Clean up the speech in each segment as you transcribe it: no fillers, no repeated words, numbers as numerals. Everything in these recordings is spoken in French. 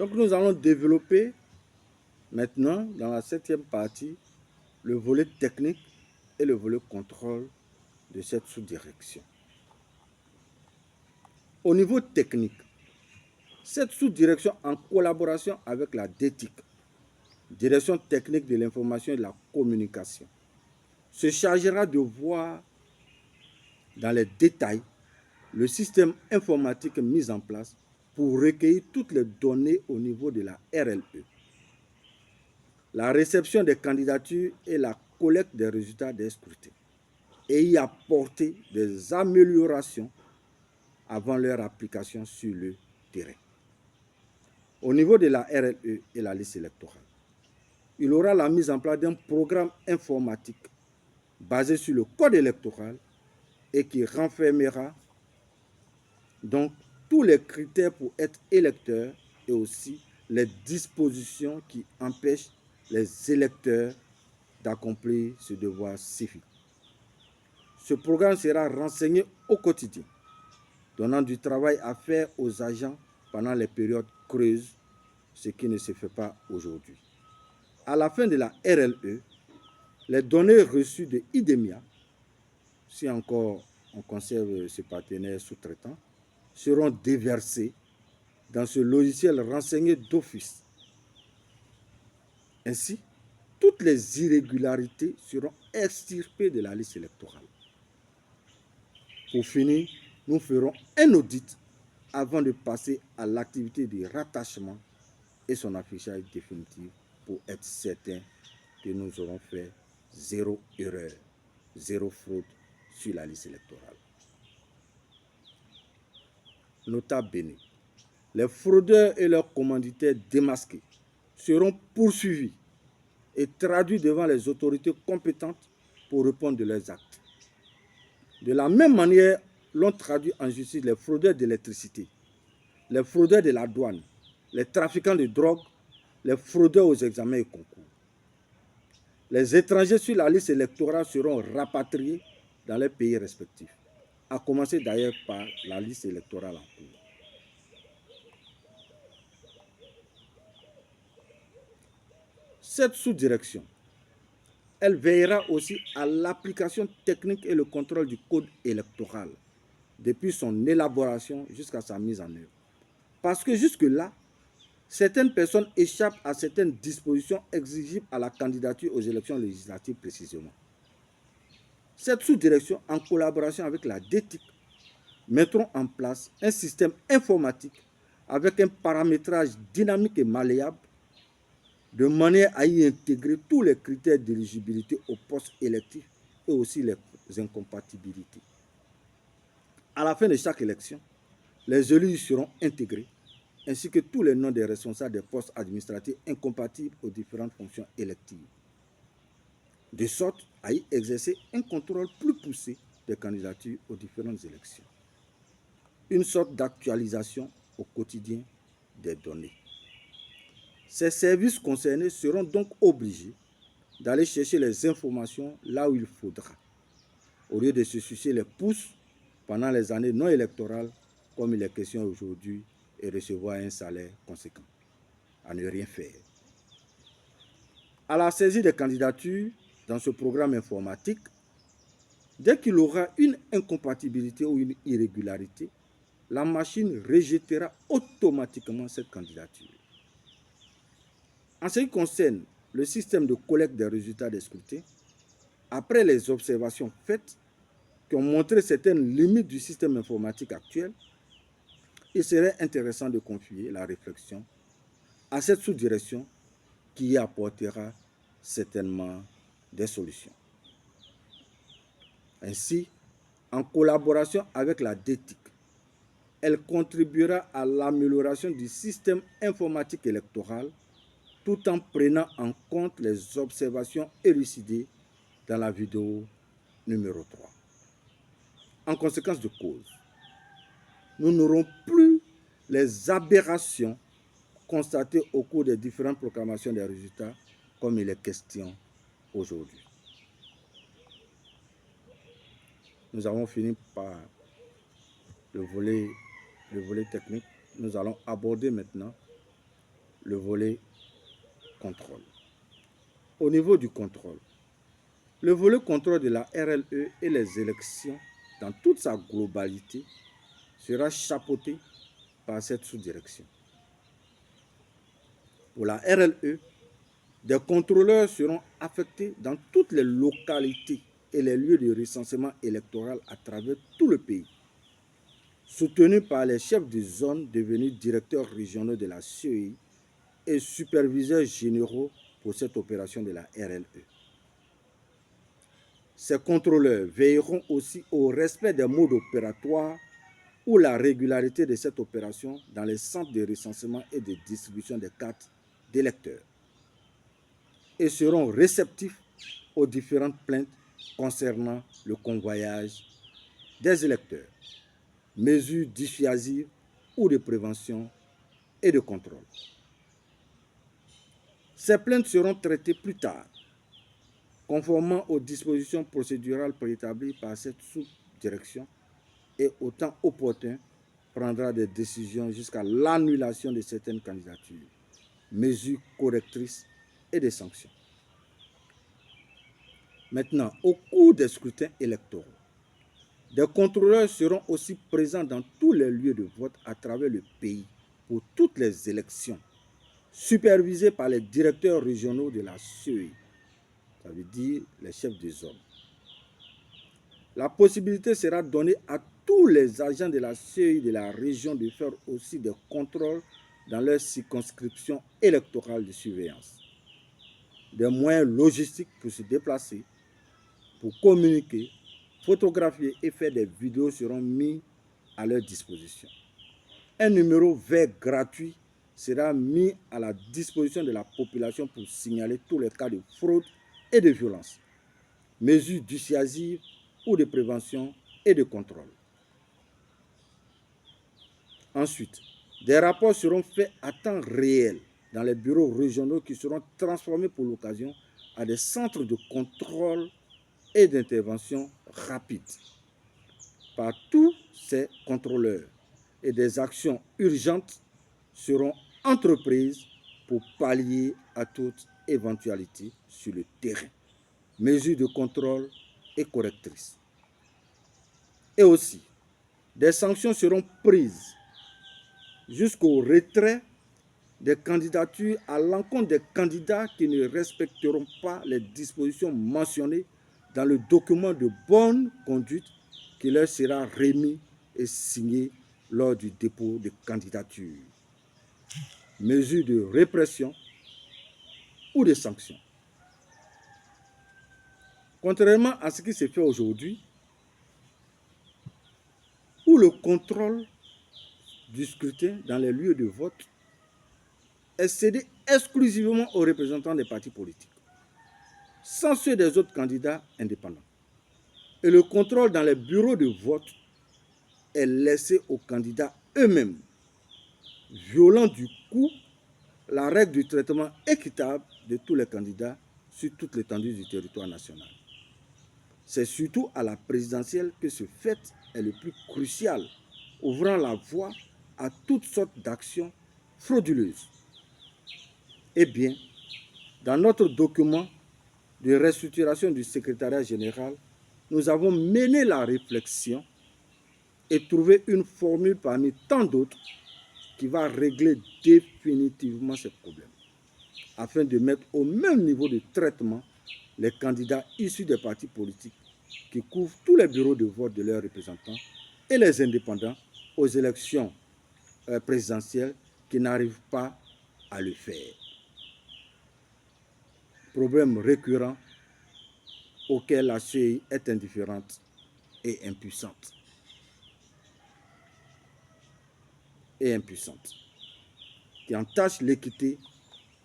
Donc nous allons développer maintenant, dans la 7e partie, le volet technique et le volet contrôle de cette sous-direction. Au niveau technique, cette sous-direction, en collaboration avec la DTIC, Direction technique de l'information et de la communication, se chargera de voir dans les détails le système informatique mis en place pour recueillir toutes les données au niveau de la RLE, la réception des candidatures et la collecte des résultats des scrutins, et y apporter des améliorations avant leur application sur le terrain. Au niveau de la RLE et la liste électorale, il aura la mise en place d'un programme informatique basé sur le code électoral et qui renfermera donc tous les critères pour être électeur et aussi les dispositions qui empêchent les électeurs d'accomplir ce devoir civique. Ce programme sera renseigné au quotidien, donnant du travail à faire aux agents pendant les périodes creuses, ce qui ne se fait pas aujourd'hui. À la fin de la RLE, les données reçues de IDEMIA, si encore on conserve ce partenaire sous-traitant, seront déversées dans ce logiciel renseigné d'office. Ainsi, toutes les irrégularités seront extirpées de la liste électorale. Pour finir, nous ferons un audit avant de passer à l'activité de rattachement et son affichage définitif pour être certain que nous aurons fait zéro erreur, zéro fraude sur la liste électorale. Nota bene, les fraudeurs et leurs commanditaires démasqués seront poursuivis et traduits devant les autorités compétentes pour répondre de leurs actes. De la même manière, l'on traduit en justice les fraudeurs d'électricité, les fraudeurs de la douane, les trafiquants de drogue, les fraudeurs aux examens et concours. Les étrangers sur la liste électorale seront rapatriés dans les pays respectifs, à commencer d'ailleurs par la liste électorale en cours. Cette sous-direction, elle veillera aussi à l'application technique et le contrôle du code électoral, depuis son élaboration jusqu'à sa mise en œuvre. Parce que jusque-là, certaines personnes échappent à certaines dispositions exigibles à la candidature aux élections législatives précisément. Cette sous-direction, en collaboration avec la DTIC, mettront en place un système informatique avec un paramétrage dynamique et malléable de manière à y intégrer tous les critères d'éligibilité au poste électif et aussi les incompatibilités. À la fin de chaque élection, les élus y seront intégrés, ainsi que tous les noms des responsables des postes administratifs incompatibles aux différentes fonctions électives, de sorte à y exercer un contrôle plus poussé des candidatures aux différentes élections. Une sorte d'actualisation au quotidien des données. Ces services concernés seront donc obligés d'aller chercher les informations là où il faudra, au lieu de se soucier les pouces pendant les années non électorales, comme il est question aujourd'hui, et recevoir un salaire conséquent, à ne rien faire. À la saisie des candidatures dans ce programme informatique, dès qu'il aura une incompatibilité ou une irrégularité, la machine rejettera automatiquement cette candidature. En ce qui concerne le système de collecte des résultats des scrutins, après les observations faites qui ont montré certaines limites du système informatique actuel, il serait intéressant de confier la réflexion à cette sous-direction qui y apportera certainement des solutions. Ainsi, en collaboration avec la DTIC, elle contribuera à l'amélioration du système informatique électoral tout en prenant en compte les observations élucidées dans la vidéo numéro 3. En conséquence de cause, nous n'aurons plus les aberrations constatées au cours des différentes proclamations des résultats comme il est question aujourd'hui. Nous avons fini par le volet technique. Nous allons aborder maintenant le volet contrôle. Au niveau du contrôle, le volet contrôle de la RLE et les élections dans toute sa globalité sera chapeauté par cette sous-direction. Pour la RLE, des contrôleurs seront affectés dans toutes les localités et les lieux de recensement électoral à travers tout le pays, soutenus par les chefs de zone devenus directeurs régionaux de la CEI et superviseurs généraux pour cette opération de la RLE. Ces contrôleurs veilleront aussi au respect des modes opératoires ou la régularité de cette opération dans les centres de recensement et de distribution des cartes d'électeurs et seront réceptifs aux différentes plaintes concernant le convoyage des électeurs, mesures dissuasives ou de prévention et de contrôle. Ces plaintes seront traitées plus tard, conformément aux dispositions procédurales préétablies par cette sous-direction et au temps opportun prendra des décisions jusqu'à l'annulation de certaines candidatures, mesures correctrices et des sanctions. Maintenant, au cours des scrutins électoraux, des contrôleurs seront aussi présents dans tous les lieux de vote à travers le pays pour toutes les élections, supervisés par les directeurs régionaux de la CEI, ça veut dire les chefs de zone. La possibilité sera donnée à tous les agents de la CEI de la région de faire aussi des contrôles dans leur circonscription électorale de surveillance. Des moyens logistiques pour se déplacer, pour communiquer, photographier et faire des vidéos seront mis à leur disposition. Un numéro vert gratuit sera mis à la disposition de la population pour signaler tous les cas de fraude et de violence, mesures dissuasives ou de prévention et de contrôle. Ensuite, des rapports seront faits à temps réel dans les bureaux régionaux qui seront transformés pour l'occasion à des centres de contrôle et d'intervention rapide par tous ces contrôleurs et des actions urgentes seront entreprises pour pallier à toute éventualité sur le terrain. Mesures de contrôle et correctrices. Et aussi, des sanctions seront prises jusqu'au retrait des candidatures à l'encontre des candidats qui ne respecteront pas les dispositions mentionnées dans le document de bonne conduite qui leur sera remis et signé lors du dépôt de candidature. Mesures de répression ou de sanctions. Contrairement à ce qui se fait aujourd'hui, où le contrôle du scrutin dans les lieux de vote est cédé exclusivement aux représentants des partis politiques, sans ceux des autres candidats indépendants. Et le contrôle dans les bureaux de vote est laissé aux candidats eux-mêmes, violant du coup la règle du traitement équitable de tous les candidats sur toute l'étendue du territoire national. C'est surtout à la présidentielle que ce fait est le plus crucial, ouvrant la voie à toutes sortes d'actions frauduleuses. Eh bien, dans notre document de restructuration du secrétariat général, nous avons mené la réflexion et trouvé une formule parmi tant d'autres qui va régler définitivement ce problème, afin de mettre au même niveau de traitement les candidats issus des partis politiques qui couvrent tous les bureaux de vote de leurs représentants et les indépendants aux élections présidentielles qui n'arrivent pas à le faire. Problème récurrent auquel la CEI est indifférente et impuissante. Qui entache l'équité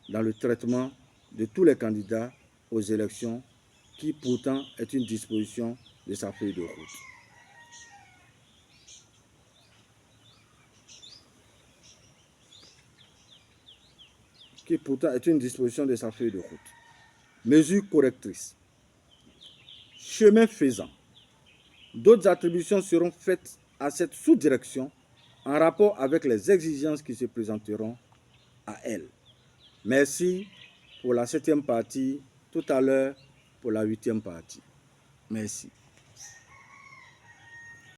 dans le traitement de tous les candidats aux élections, qui pourtant est une disposition de sa feuille de route. Mesures correctrices. Chemin faisant, d'autres attributions seront faites à cette sous-direction en rapport avec les exigences qui se présenteront à elle. Merci pour la 7e partie. Tout à l'heure pour la 8e partie. Merci.